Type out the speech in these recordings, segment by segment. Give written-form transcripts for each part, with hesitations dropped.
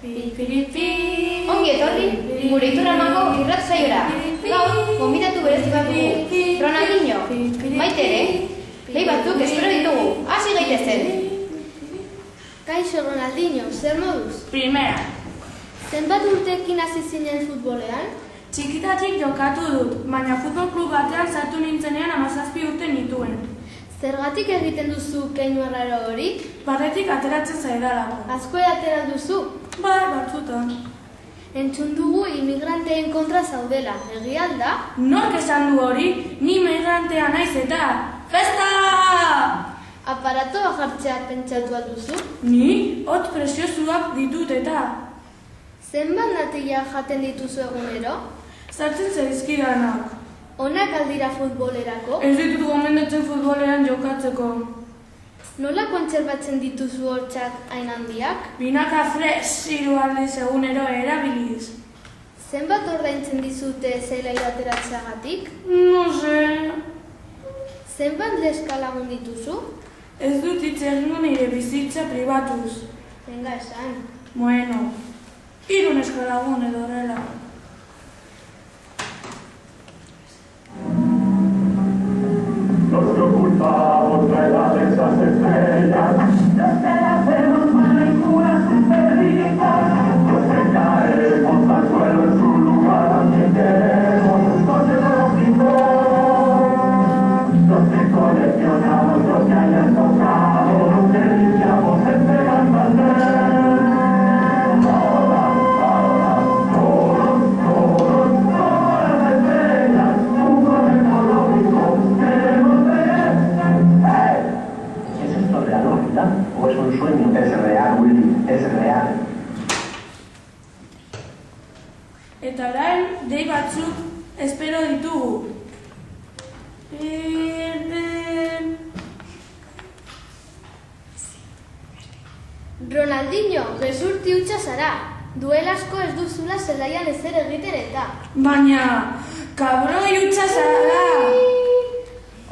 Ongi etorri, gure Ituramako irrat saiora. Gaur, gonbidatu berezi bat dugu. Ronaldinho, maite ere, lehi batzuk espero ditugu. Hasi gaitezen. Kaixo Ronaldinho, zer moduz? Primera. Zenbat urteekin hasi zinen futbolean? Txikitatik jokatu dut, baina futbol klub batean sartu nintzenean 17 urte nituen. Zergatik egiten duzu keinu arraro hori? Barretik ateratzen zaidalako. Asko atera duzu? Bai, batzutan. Entzun dugu imigranteen kontra zaudela, egia alda? Nork esan du hori? Ni migrantea naiz eta! Festa! Aparatoa jartzea pentsatu alduzu? Ni? Hotz preziosuak ditut eta! Zenbat natila jaten dituzu egunero? Sartzen zaizkidanak. Onak aldira futbolerako? Ez ditut gomendatzen futbolean jokatzeko. Nola kontserbatzen dituzu hortzak hain handiak? Binaka fresh 3 aldiz egunero erabiliz. Zenbat ordaintzen dizute zelaira ateratzeagatik? No sé. Zenbat neska lagun dituzu? Ez dut hitz egingo nire bizitza pribatuz. Venga esan. Bueno, 3 neska lagun edo horrela. Los que ocultamos de esas estrellas, desde hacemos manicuras superitas, los que caemos al suelo en su lugar, también queremos donde nos pintó, los que coleccionamos lo que hayan tocado, los que limpiamos entregando al rey. ¿O es un sueño? Es real, Willy, es real. Eta orain, dei batzuk espero ditugu. Ronaldinho, gezurti hutsa zara. Duel asko ez duzula zelaian ezer egiten eta. Baina, kabroi hutsa zara!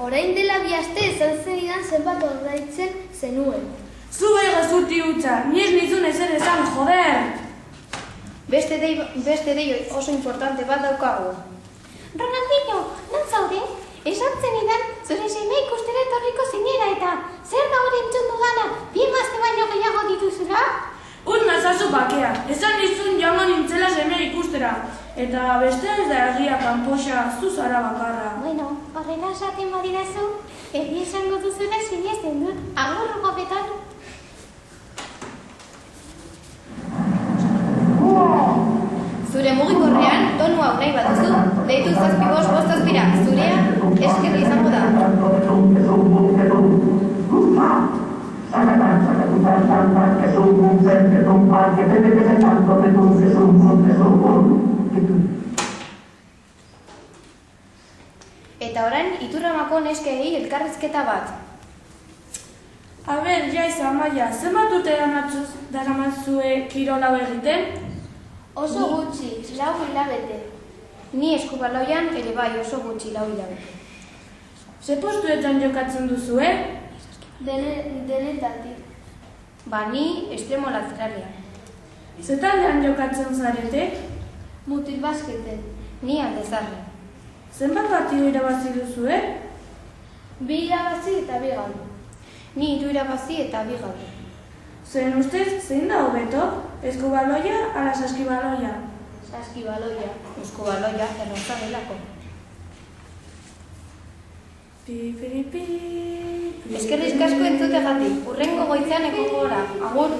Orain dela 2 aste esan zenidan zenbat ordaintzen zenuen. Zu gezurti hutsa, ni ez nizun ezer esan, joder! Beste dei oso importante bat daukagu. Ronaldinho, non zaude? Esan zenidan zure seme ikustera etorriko zinera eta zer da hori entzun dudana, 2 emazte baino gehiago dituzula? Nazazu bakea, esan nizun joango nintzela seme ikustera. Eta beste ez da egia kanpoxa, zu zara bakarra. Bueno, horrela esaten badirazu, egia esango duzula sinesten dut, agur gobeton. Zure mugikorrean tonu hau nahi baduzu, deitu 755 zurea eskerri izango da. Eta orain, Ituramako neskei elkarrizketa bat. A ber, Jaiz Amaia, zenbat urte daramatzue kirola egiten? Oso gutxi, 4 hilabete. Ni eskubaloian ere bai oso gutxi 4 hilabete. Ze postuetan jokatzen duzue? Denetatik. Ba, ni estremo lateralean. Ze taldean jokatzen zarete? Mutil basketen. Ni aldezarrean. Zenbat partidu irabazi duzue? 2 irabazi eta 2 galdu. Ni 3 irabazi eta 2 galdu. Zuen ustez, zein da hobeto? Eskubaloia ala saskibaloia? Saskibaloia. Eskubaloia erraza delako. Pi. Eskerrik asko entzutegatik. Hurrengo goizean egongo gara. Agur.